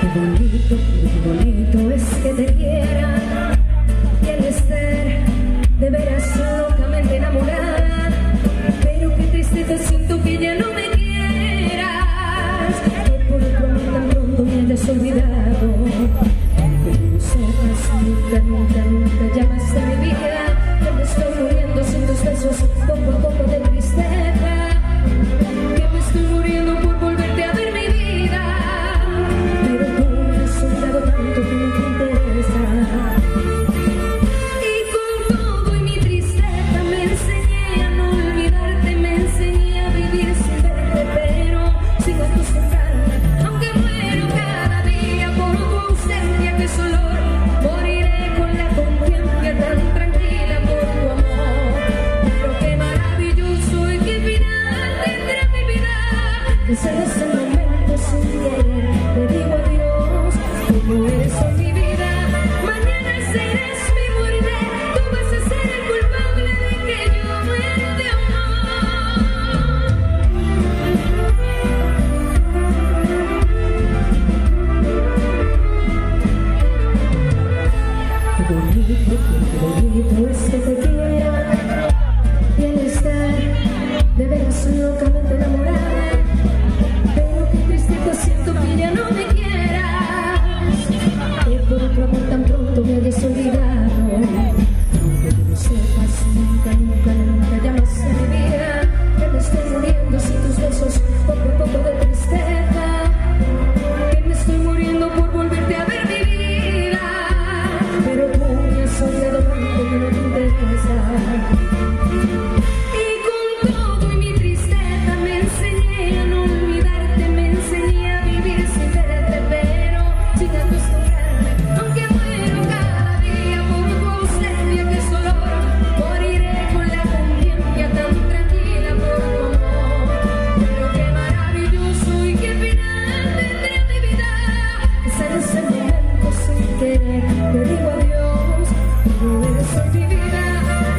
Qué bonito es que te quiera y el estar de veras locamente enamorada, pero qué tristeza siento que ya no me quieras, que por tu amor tan pronto me hayas olvidado, que no sepas nunca llamaste a mi vida, que me estoy muriendo sin tus besos poco a poco de tristeza, que me estoy muriendo por volverte a ver mi vida, pero tú me has olvidado tanto que no te interesa. Y con todo y mi tristeza me enseñé a no olvidarte, me enseñé a vivir sin verte, pero sin acostumbrarme, aunque muero cada día por tu ausencia, que solo moriré con la conciencia tan tranquila por tu amor. Pero qué maravilloso y qué final tendrá mi vida, que será ese momento sin querer, te digo adiós, tú eres hoy mi vida, mañana serás mi muerte, tú vas a ser el culpable de que yo muera de amor. Qué bonito es que te quiera y el estar de veras locamente enamorada, pero qué tristeza siento que ya no me quieras, que por otro amor tan pronto me hayas olvidado, aunque tú no sepas nunca llamas a mi vida, que me estoy muriendo sin tus besos poco a poco de tristeza, que me estoy muriendo por volverte a ver mi vida, pero tú me has olvidado tanto que no te interesa. Y con todo y mi tristeza me enseñé a no olvidarte, me enseñé a vivir sin verte, pero sin acostumbrarme, aunque muero cada día por tu ausencia, que solo moriré con la conciencia tan tranquila por tu amor. Pero qué maravilloso y qué final tendrá mi vida, que será ese momento sin querer, te digo adiós, tú eres hoy mi vida,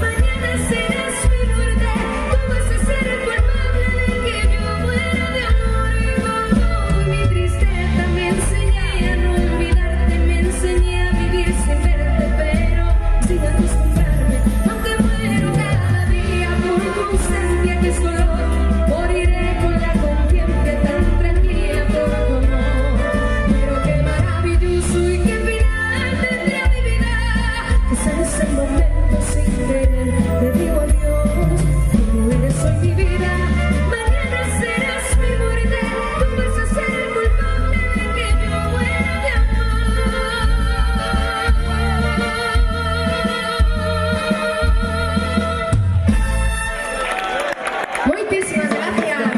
mañana serás mi muerte, tú vas a ser el culpable de que yo muera de amor. Y con todo mi tristeza me enseñé a no